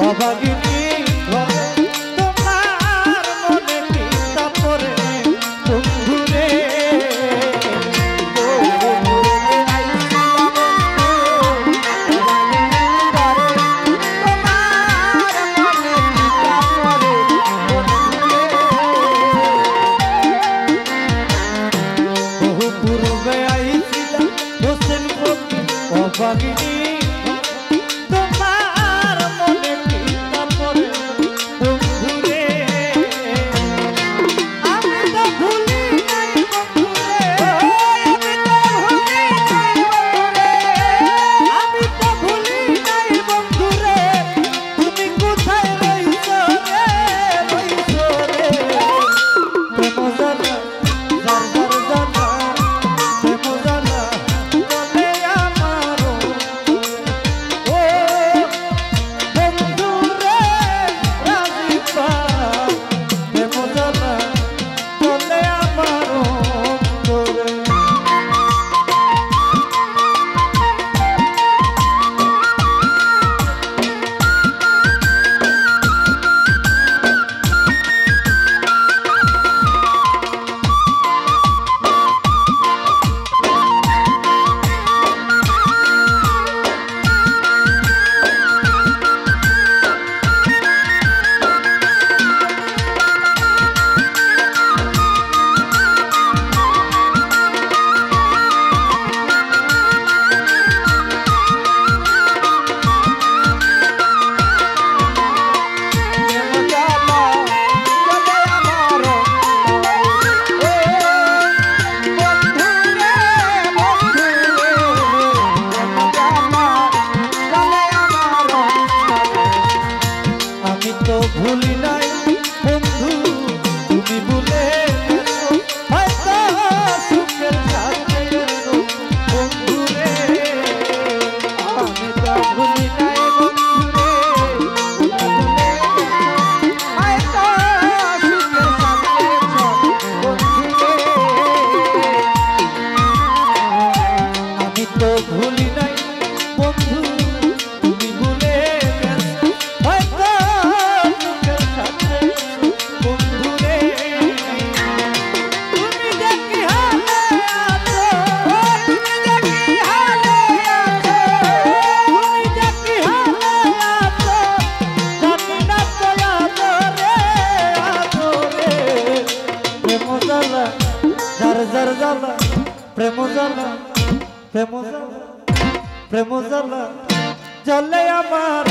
অভাগিনী ঘরে তোমার মনে কি তাপরে বন্ধুরে অভাগিনী তোমার মনে কি তাপরে বন্ধুরে আমি তো ভুলি নাই বন্ধুরে আমি তো ভুলি নাই বন্ধুরে তুমি কোথায় রইছো রে প্রেম জানা যার যার জানা প্রেম জানা বলে আমারও ও বন্ধুরে রাজিপা প্রেম জানা বলে আমারও তোরে ভুলি নাই বন্ধু তুমি ভুলে গেছো হয়তো সুখের সাথে গেছো বন্ধুরে আমি তো ভুলি নাই বন্ধুরে হয়তো সুখের সাথে গেছো বন্ধুরে আমি তো ভুলি নাই বন্ধু তুমি ভুলে গেছো হয়তো যার জ্বালা প্রেম জ্বালা প্রেম জ্বালা প্রেম জ্বালা জ্বলে আমার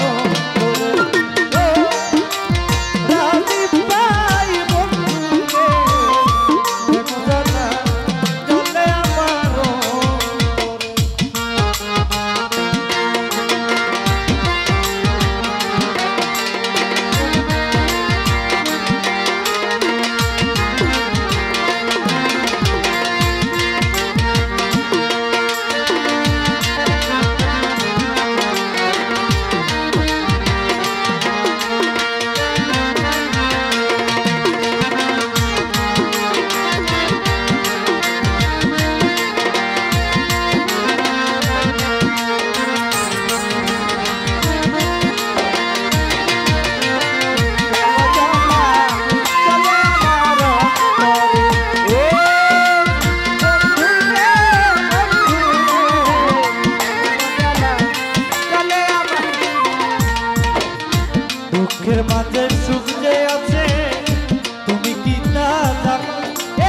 রাজি পাই বন্ধুরে প্রেম জ্বালা জ্বলে আমার দুঃখের মাঝে সুখ যে আছে তুমি কি তা জানো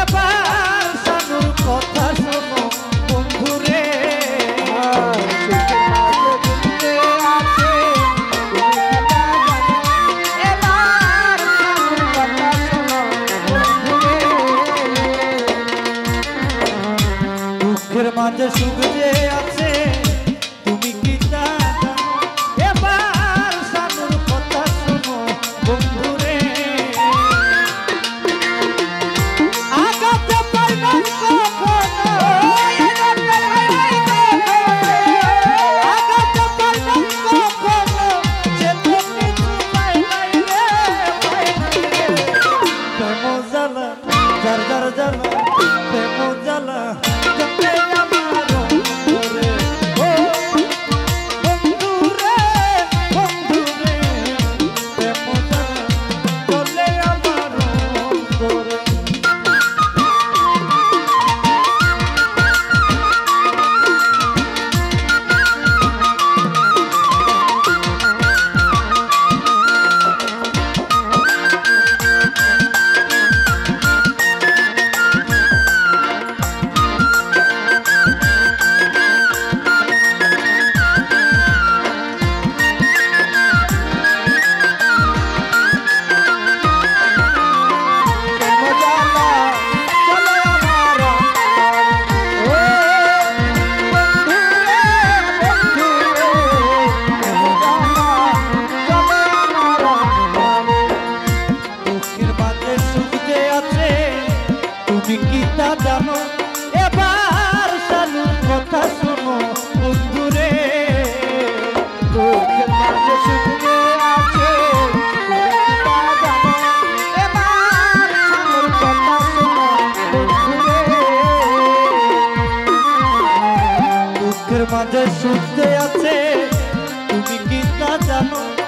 এবার সানুর কথা শোনো বন্ধুরে দুঃখের মাঝে সুখ যে আছে তুমি কি তা জানো এবার সানুর কথা শোনো বন্ধুরে আগাতে পাই না কখনো আগাতে পাই না কখনো যে তুমি চুপাই নাই রে প্রেম জ্বালা যার যার জ্বালা প্রেম জ্বালা জ্বলে আমার জানো